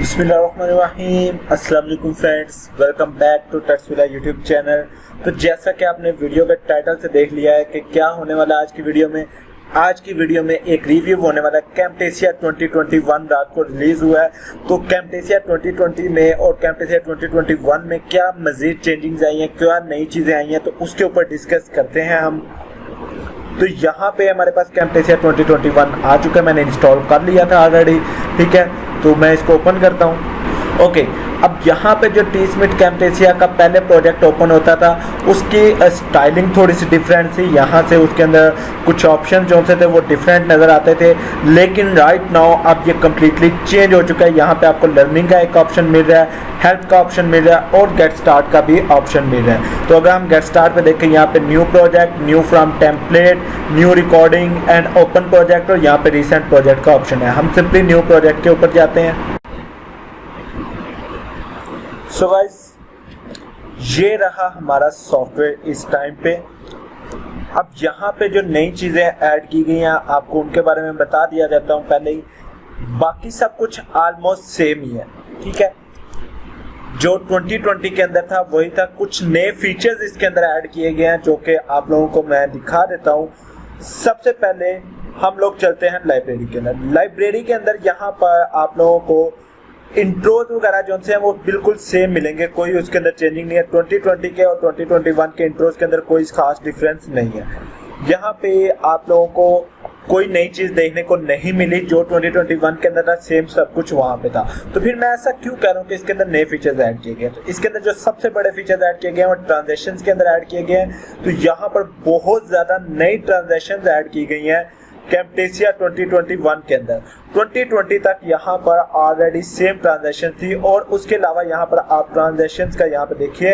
बिस्मिल्लाहिर्रहमानिर्रहीम। अस्सलाम वालेकुम friends, welcome back to Tuxvilla YouTube channel. तो जैसा कि आपने वीडियो के टाइटल से देख लिया है कि क्या होने वाला आज की वीडियो में। आज की वीडियो में एक रिव्यू होने वाला है। कैम्टेसिया 2021 रात को रिलीज हुआ है, तो कैम्टेसिया 2020 में और कैम्टेसिया 2021 में क्या मजीद चेंजिंग्स आई हैं, क्या नई चीज़ें आई हैं, तो उसके ऊपर डिस्कस करते हैं हम। तो यहाँ पे हमारे पास कैम्टेसिया 2021 आ चुका है, मैंने इंस्टॉल कर लिया था ऑलरेडी। ठीक है, तो मैं इसको ओपन करता हूँ। ओके, अब यहाँ पे जो टी-स्मिथ कैम्टेसिया का पहले प्रोजेक्ट ओपन होता था, उसकी स्टाइलिंग थोड़ी सी डिफरेंट थी। यहाँ से उसके अंदर कुछ ऑप्शन जो से थे वो डिफरेंट नज़र आते थे, लेकिन राइट नाउ अब ये कम्प्लीटली चेंज हो चुका है। यहाँ पे आपको लर्निंग का एक ऑप्शन मिल रहा है, हेल्प का ऑप्शन मिल रहा है और गेट स्टार्ट का भी ऑप्शन मिल रहा है। तो अगर हम गेट स्टार्ट पे देखें, यहाँ पे new project, new from template, new recording and open project और यहाँ पे रिसेंट प्रोजेक्ट का ऑप्शन है। हम सिंपली न्यू प्रोजेक्ट के ऊपर जाते हैं। सो गाइस, ये रहा हमारा सॉफ्टवेयर इस टाइम पे। अब यहाँ पे जो नई चीज़ें ऐड की गई हैं आपको उनके बारे में बता दिया जाता हूँ पहले ही। बाकी सब कुछ ऑलमोस्ट सेम ही है। ठीक है, जो 2020 के अंदर था वही था। कुछ नए फीचर्स इसके अंदर ऐड किए गए हैं जो कि आप लोगों को मैं दिखा देता हूँ। सबसे पहले हम लोग चलते हैं लाइब्रेरी के अंदर। लाइब्रेरी के अंदर यहाँ पर आप लोगों को इंट्रोज वगैरह जो से हैं वो बिल्कुल सेम मिलेंगे, कोई उसके अंदर चेंजिंग नहीं है। 2020 के और 2021 के इंट्रोज के अंदर कोई खास डिफरेंस नहीं है। यहाँ पे आप लोगों को कोई नई चीज़ देखने को नहीं मिली, जो 2021 के अंदर था सेम सब कुछ वहाँ पे था। तो फिर मैं ऐसा क्यों कह रहा हूँ कि इसके अंदर नए फीचर्स ऐड किए गए। तो इसके अंदर जो सबसे बड़े फीचर्स ऐड किए गए हैं वो ट्रांजेक्शंस के अंदर ऐड किए गए हैं। तो यहाँ पर बहुत ज़्यादा नई ट्रांजेक्शंस ऐड की गई हैं कैम्टेसिया 2021 के अंदर। 2020 तक यहाँ पर ऑलरेडी सेम ट्रांजैक्शन थी और उसके अलावा यहाँ पर आप ट्रांजैक्शंस का यहाँ पे देखिए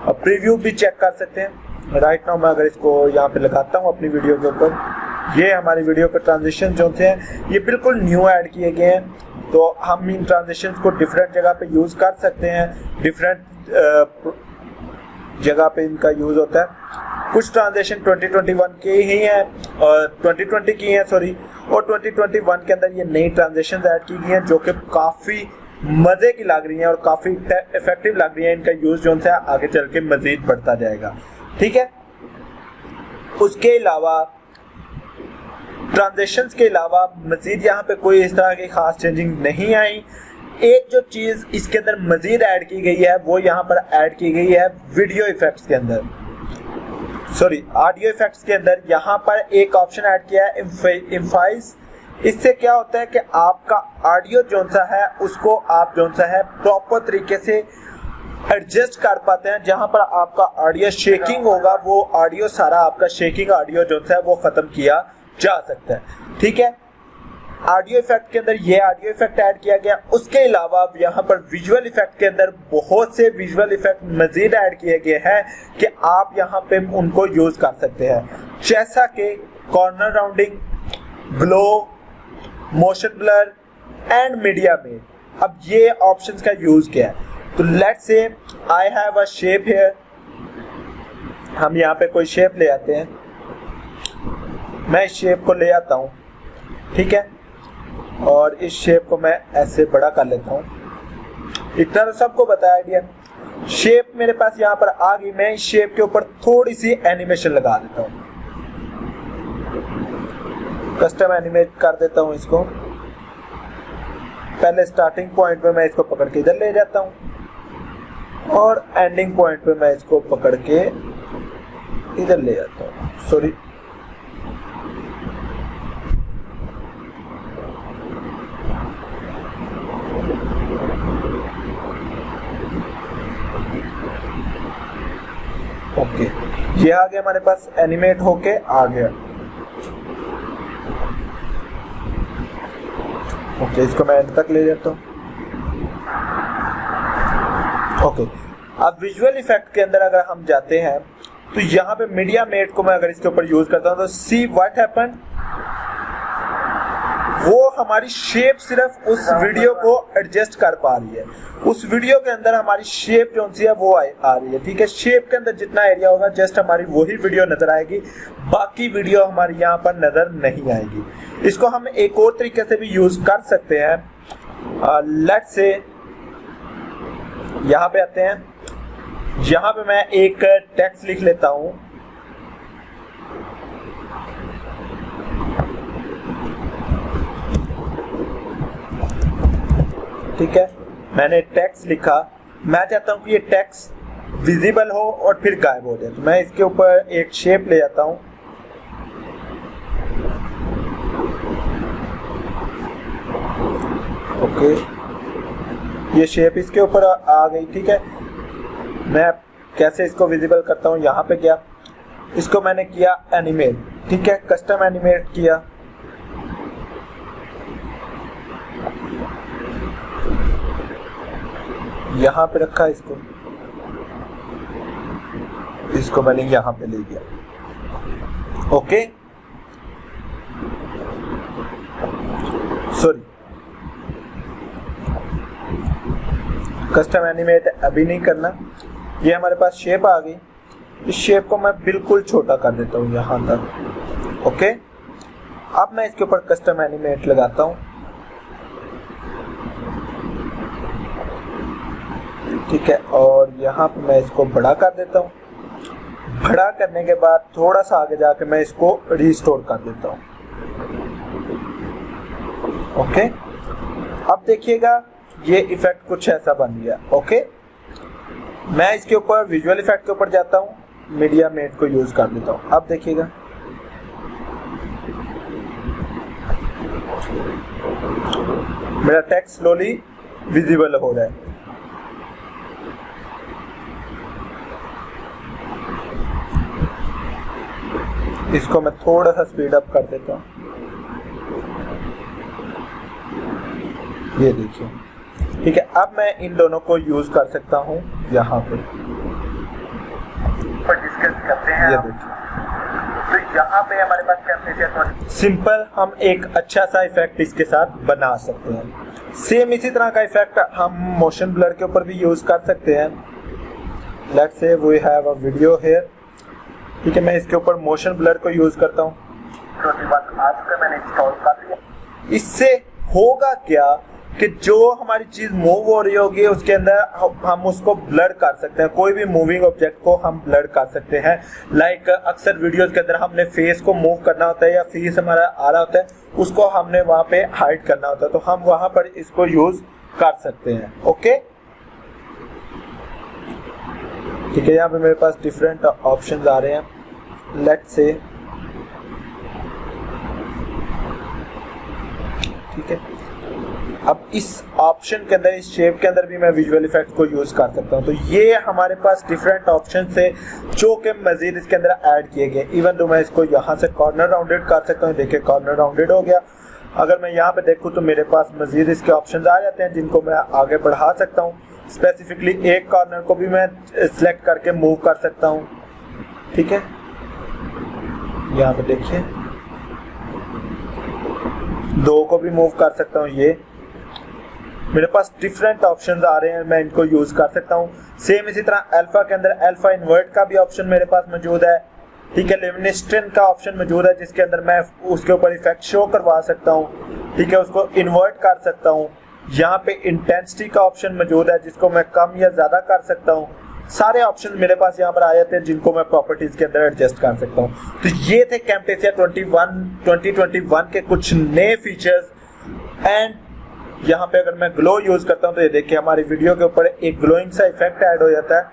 प्रीव्यू भी चेक कर सकते हैं। राइट नाउ मैं अगर इसको यहाँ पे लगाता हूँ अपनी वीडियो के ऊपर, ये हमारी वीडियो के ट्रांजैक्शन जो थे ये बिल्कुल न्यू ऐड किए गए हैं। तो हम इन ट्रांजैक्शंस को डिफरेंट जगह पे यूज़ कर सकते हैं, डिफरेंट जगह पे इनका यूज़ होता है। कुछ ट्रांजेक्शन 2021 के ही हैं और 2020 की हैं सॉरी, और 2021 के अंदर ये नई ट्रांजेक्शन ऐड की गई हैं जो कि काफ़ी मज़े की लग रही हैं और काफ़ी इफेक्टिव लग रही हैं। इनका यूज़ जो है आगे चल के मज़ीद बढ़ता जाएगा। ठीक है, उसके अलावा ट्रांजेक्शंस के अलावा मज़ीद यहाँ पे कोई इस तरह की ख़ास चेंजिंग नहीं आई। एक जो चीज़ इसके अंदर मज़ीद ऐड की गई है वो यहाँ पर ऐड की गई है वीडियो इफेक्ट्स के अंदर, सॉरी ऑडियो इफेक्ट्स के अंदर। यहाँ पर एक ऑप्शन ऐड किया है इम्फाइज। इससे क्या होता है कि आपका ऑडियो जो सा है उसको आप जो सा है प्रॉपर तरीके से एडजस्ट कर पाते हैं। जहाँ पर आपका ऑडियो शेकिंग होगा वो ऑडियो सारा आपका शेकिंग ऑडियो जो सा है वो ख़त्म किया जा सकता है। ठीक है, ऑडियो इफेक्ट के अंदर ये ऑडियो इफेक्ट ऐड किया गया। उसके अलावा यहाँ पर विजुअल इफेक्ट के अंदर बहुत से विजुअल इफेक्ट मजीद ऐड किए गए हैं कि आप यहाँ पे उनको यूज़ कर सकते हैं, जैसा कि corner rounding, glow, motion blur and media में। अब ये ऑप्शंस का यूज़ क्या है, तो let's say I have a shape here. हम यहाँ पे कोई शेप ले आते हैं, मैं इस शेप को ले आता हूँ। ठीक है, और इस शेप को मैं ऐसे बड़ा कर लेता हूँ। इतना तो सबको बताया आइडिया। शेप मेरे पास यहाँ पर आ गई, मैं इस शेप के ऊपर थोड़ी सी एनिमेशन लगा देता हूँ, कस्टम एनिमेट कर देता हूँ इसको। पहले स्टार्टिंग पॉइंट पे मैं इसको पकड़ के इधर ले जाता हूँ और एंडिंग पॉइंट पे मैं इसको पकड़ के इधर ले जाता हूँ, सॉरी। ओके, ये आ गया हमारे पास, एनिमेट होके आ गया। ओके, इसको मैं एंड तक ले जाता हूँ। ओके, अब विजुअल इफेक्ट के अंदर अगर हम जाते हैं तो यहाँ पे मीडिया मेट को मैं अगर इसके ऊपर यूज करता हूँ तो सी व्हाट हैपन, वो हमारी शेप सिर्फ उस वीडियो को एडजस्ट कर पा रही है। उस वीडियो के अंदर हमारी शेप जो सी है वो आ रही है। ठीक है, शेप के अंदर जितना एरिया होगा जस्ट हमारी वही वीडियो नजर आएगी, बाकी वीडियो हमारी यहाँ पर नजर नहीं आएगी। इसको हम एक और तरीके से भी यूज कर सकते हैं। लेट्स से यहाँ पे आते हैं, यहाँ पे मैं एक टेक्स्ट लिख लेता हूँ। ठीक है, मैंने टेक्स्ट लिखा, मैं चाहता हूँ कि ये टेक्स्ट विजिबल हो और फिर गायब हो जाए, तो मैं इसके ऊपर एक शेप ले जाता हूँ। ओके, ये शेप इसके ऊपर आ गई। ठीक है, मैं कैसे इसको विजिबल करता हूँ, यहाँ पे गया, इसको मैंने किया एनिमेट। ठीक है, कस्टम एनिमेट किया। यहाँ पे रखा इसको मैंने यहाँ पे ले गया। ओके, सॉरी, कस्टम एनिमेट अभी नहीं करना। ये हमारे पास शेप आ गई, इस शेप को मैं बिल्कुल छोटा कर देता हूँ यहाँ तक। ओके, अब मैं इसके ऊपर कस्टम एनिमेट लगाता हूँ। ठीक है, और यहाँ पे मैं इसको बड़ा कर देता हूँ। बड़ा करने के बाद थोड़ा सा आगे जाके मैं इसको रिस्टोर कर देता हूँ। ओके, अब देखिएगा ये इफेक्ट कुछ ऐसा बन गया। ओके, मैं इसके ऊपर विजुअल इफेक्ट के ऊपर जाता हूँ, मीडिया मेट को यूज कर देता हूँ। अब देखिएगा मेरा टेक्स्ट स्लोली विजिबल हो रहा है। इसको मैं थोड़ा सा स्पीड अप कर देता हूँ। ये देखिए, ठीक है, अब मैं इन दोनों को यूज कर सकता हूँ यहाँ पे डिस्कस करते हैं। ये देखिए, तो यहाँ पे हमारे पास क्या सिंपल हम एक अच्छा सा इफेक्ट इसके साथ बना सकते हैं। सेम इसी तरह का इफेक्ट हम मोशन ब्लर के ऊपर भी यूज कर सकते हैं। Let's say we have a video here. ठीक है, मैं इसके ऊपर मोशन ब्लर को यूज करता हूँ। मैंने इंस्टॉल कर लिया। इससे होगा क्या कि जो हमारी चीज मूव हो रही होगी उसके अंदर हम उसको ब्लर कर सकते हैं। कोई भी मूविंग ऑब्जेक्ट को हम ब्लर कर सकते हैं। लाइक अक्सर वीडियोस के अंदर हमने फेस को मूव करना होता है या फेस हमारा आ रहा होता है, उसको हमने वहां पे हाइड करना होता है, तो हम वहां पर इसको यूज कर सकते हैं। ओके, ठीक है, यहाँ पे मेरे पास डिफरेंट ऑप्शंस आ रहे हैं। लेट्स से, ठीक है, अब इस ऑप्शन के अंदर, इस शेप के अंदर भी मैं विजुअल इफेक्ट को यूज कर सकता हूं। तो ये हमारे पास डिफरेंट ऑप्शन है जो कि मजीद इसके अंदर ऐड किए गए। इवन तो मैं इसको यहाँ से कॉर्नर राउंडेड कर सकता हूँ। देखिए, कॉर्नर राउंडेड हो गया। अगर मैं यहाँ पे देखूँ तो मेरे पास मजीद इसके ऑप्शन आ जाते हैं जिनको मैं आगे बढ़ा सकता हूँ। स्पेसिफिकली एक कॉर्नर को भी मैं सिलेक्ट करके मूव कर सकता हूँ। ठीक है, यहाँ पे देखिए, दो को भी मूव कर सकता हूँ। ये मेरे पास डिफरेंट ऑप्शंस आ रहे हैं, मैं इनको यूज कर सकता हूँ। सेम इसी तरह अल्फा के अंदर अल्फा इन्वर्ट का भी ऑप्शन मेरे पास मौजूद है। ठीक है, लेमिनेस्टेंट का ऑप्शन मौजूद है जिसके अंदर मैं उसके ऊपर इफेक्ट शो करवा सकता हूँ। ठीक है, उसको इन्वर्ट कर सकता हूँ। यहाँ पे इंटेंसिटी का ऑप्शन मौजूद है जिसको मैं कम या ज्यादा कर सकता हूँ। सारे ऑप्शन मेरे पास यहाँ पर आ जाते हैं जिनको मैं प्रॉपर्टीज के अंदर एडजस्ट कर सकता हूँ। तो ये थे कैमटेसिया 2021 के कुछ नए फीचर्स। एंड यहाँ पे अगर मैं ग्लो यूज करता हूँ तो ये देखिए हमारी वीडियो के ऊपर एक ग्लोइंग सा इफेक्ट ऐड हो जाता है।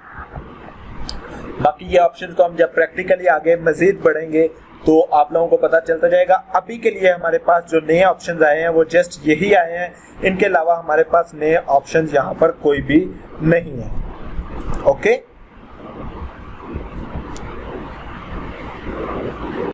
बाकी ये ऑप्शन को हम जब प्रैक्टिकली आगे मजीद बढ़ेंगे तो आप लोगों को पता चलता जाएगा। अभी के लिए हमारे पास जो नए ऑप्शंस आए हैं वो जस्ट यही आए हैं। इनके अलावा हमारे पास नए ऑप्शंस यहाँ पर कोई भी नहीं है। ओके।